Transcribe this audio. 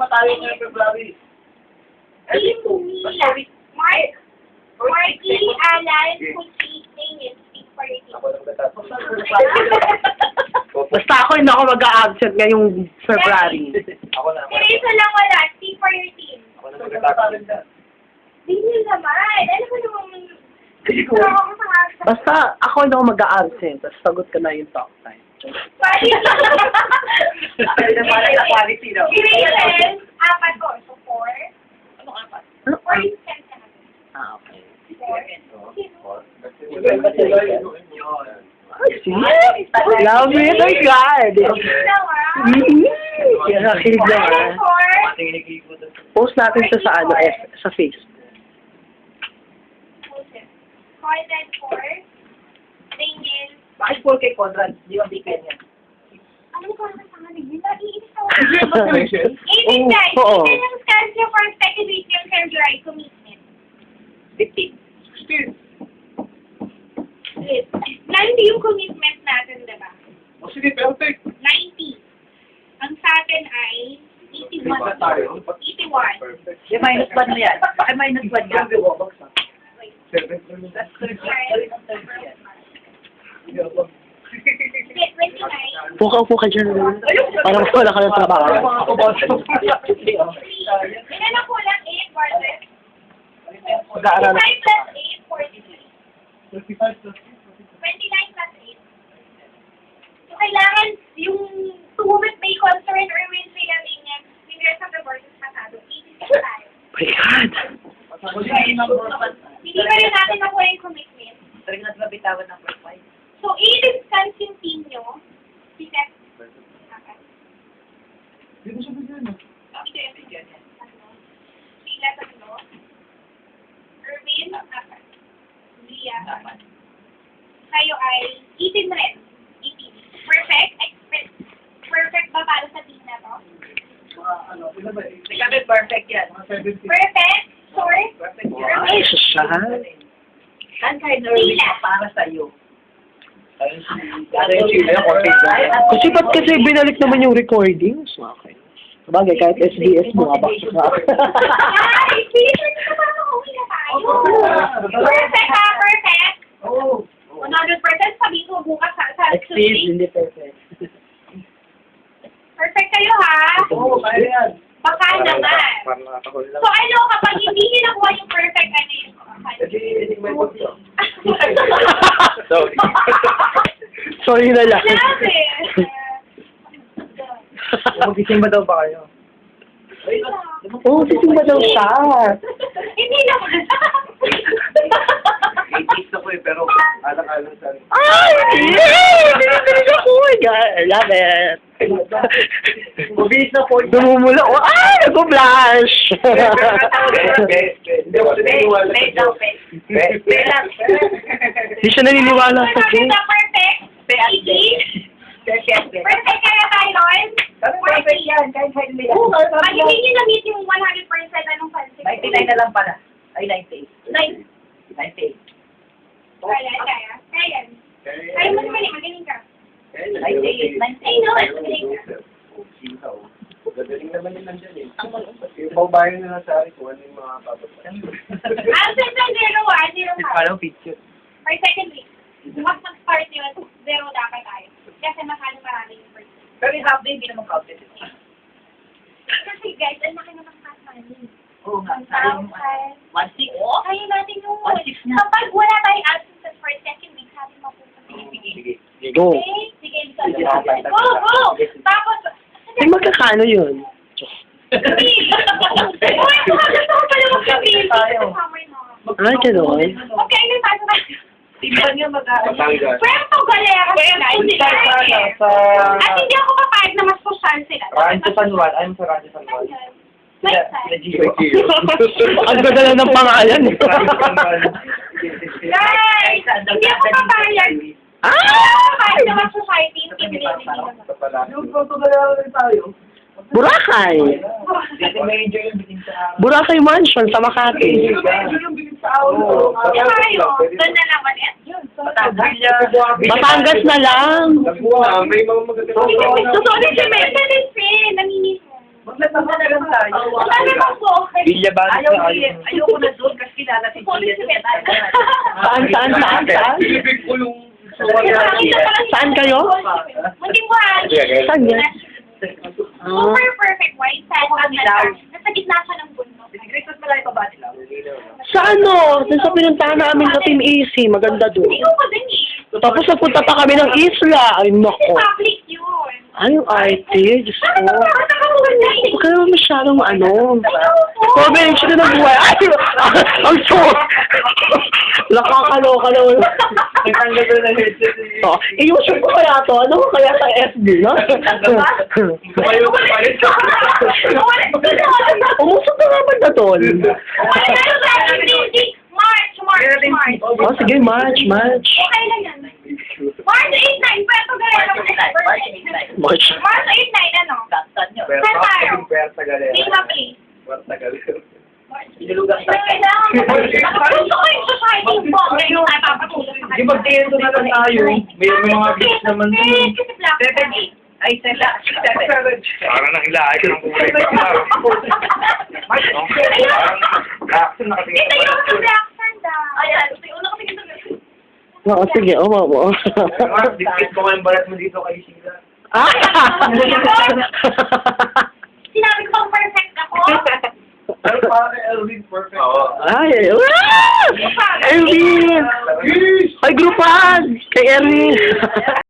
pa tayo ngayong February? Team Mila. Mark. Marky, Alan, Puchi, Tingin. Speak for your team. Ako lang nagtatapos. Basta ako hindi ako mag-a-absent ngayong February. Ako na. Si Rachel lang wala. Speak for your team. Ako na nagtatapos. Hindi naman. Alam mo naman. Basta ako hindi ako mag-a-absent. Tapos sagot ka na yung talk time. Quality. Quality daw. Si Rachel, 4 ko. So 4. Ano apat? 4 is 10 ka na. Ah, okay. 4. Love me, my God! Kaya nakilig naman. Post natin siya sa ano, sa Facebook. Content 4. Tingin. Bakit 4 kay Conrad? Di ba big yan? Ano ko naman sa mga naging? Nag-iinis ako. Ibig guys, Oo. ito yung stance nyo for second week yung February commitment. 15. 90 yung commitment natin, diba? O sige, perfect. 90. Ang sa atin ay 81. Ba tayo? 81. Perfect. Minus 1 mo yan. Bakit minus 1 yan? Wait. 7. Hindi, 29. Upo ka dyan. Parang wala ka ng trabaho. Ilan ko lang 8 versus Mag-aaral. 25 plus 8, 43. 35 plus 29 plus 8. So, kailangan yung to whom it may concern or will say ang inyan, yung rest of the verses pasado, 86 tayo. My God! Hindi pa rin natin nakuha yung commitment. Talagang natin mabitawan ng first fight. So, i-discuss yung team nyo. Si Seth. Okay. Hindi mo siya bigyan. Ito yung bigyan. Sheila, tatlo. Erwin, 4. Lia, 4. Kayo ay 18 rin. 18. Perfect. Perfect ba para sa team na to? Ano, ilan ba? Hindi kami perfect yan. Mga 70. Perfect. Sorry. Perfect Wow. yan. Ay, susahan. Saan kayo nervous na para sa'yo? Kasi ba't kasi binalik naman yung recordings? Okay. Sabagay, kahit SBS bumabak sa Ay, Peter, nakakauwi na tayo. Perfect ha, perfect. Oo. 100% sabi ko bukas sa Excuse, hindi perfect. Perfect kayo ha. Oo, kaya yan. Baka naman. Parang nakakahuli lang. So ano, kapag hindi ninakuha yung perfect, ano yung Kasi hindi may pagso. Sorry. Sorry na lang. Grabe. Magising ba daw ba kayo? Oo, sising ba daw siya? Hindi naman. 80s ako eh, pero alang-alang sa Ay! Yay! Binibinig ako! My God, I love it. Mabilis na po. Dumumula ko. Ay! Nag-blush! Hindi ako naniniwala sa Wait lang, Diyos. wait lang. Hindi siya naniniwala sa Perfect Diyos. na perfect. Easy. Perfect kaya tayo, Lord. Perfect yan. Kahit hindi yan. Pag hindi nyo na-meet yung 100%, anong pansin? 99 na lang pala. Ay, 98. 98. Kaya. Kaya. Kaya mo naman eh, magaling ka. 98. I know it, magaling ka. Gagaling naman yun nandyan eh. Yung paubayan na lang sa akin kung ano yung mga papagpasan. Absent na 0-1, 0-5. picture. For second week. Mas mag-start yun, 0 dapat tayo. Kasi masyado marami yung first week. Pero yung half day, hindi naman counted. Kasi guys, ang laki naman fast money. Oo nga. Sabi mo, 1-6. Oh, Kaya natin yung 1-6 na. kapag wala tayong absence for second week, sabi mo po sa Sige. Go. Okay? Sige, Sige, go, go! Tapos, Ay, magkakano yun? Uy, gusto ko pala mag-sabihin sa summer na. Ay, gano'n? Okay, may tayo na. Timban nga Batangas. Puerto Galera sila. At hindi ako papayag na mas social sila. Rancho San Juan. Ayun sa Rancho San Juan. May Sila Gio. Ang ganda lang ng pangalan. Guys, hindi ako papayag. Papayag na mas society yung team building nila. Yung Portugal rin tayo. Burakay. Kasi may enjoy yung bitin sa Burakay Mansion sa Makati. yung bitin sa auto. Yung tayo, doon na naman yan. Batangas na lang. Nagbuha, may mga magaganda. Susunod si Mercedes eh, namimiss mo. Maglagmama na lang tayo. Sabi mo po. Ayoko na doon kasi kilala si Julia doon. Saan? Ibig ko yung... Saan kayo? Hindi mo Saan yan? Super perfect white sand. Nasa gitna siya ng bundok. Nag-request pala yung baba nila. Sa ano? Sa pinuntahan namin sa Team Easy. Maganda doon. Hindi ko pa din eh. Tapos napunta pa kami ng isla. Ay, Kasi nako. public yun. Ay, yung IT. Diyos ko. Ano ba? Nakakawala eh. Huwag ka naman masyadong ano. Ayoko po. Combination na ng buhay. Ay, ang short. Nakakaloka naman. Ang tanggal ko na headset. Oh, i-YouTube ko kaya to. Ano ko kaya sa FB, no? Kayo ko pa rin. Umusok ka naman na, Tol. March. Oh, sige, March. Okay lang yan. March 8-9. Puerto Galera. March. March 8-9, ano? Saan nyo? Puerta Galera. Lima Place. Puerta Galera. Sinulugan kita. Kailangan gusto ko yung society po. Ngayon tayo papatulog sa Di ba tiyendo na lang tayo? May mga beach naman din. Kasi black. 7-8. Ay, 7. Parang nakilahay ka ng kulay pa. Action na kasi. Ito yung sa black sand ah. Ayan, una ko tingin sa Oo, sige. Oo. Dikit ko nga yung balat mo dito kay Sheila. Sinabi ko bang perfect ako? Pero para kay Elvin, perfect. Oo. Ay, Erwin! Ay, grupan! Kay Erwin!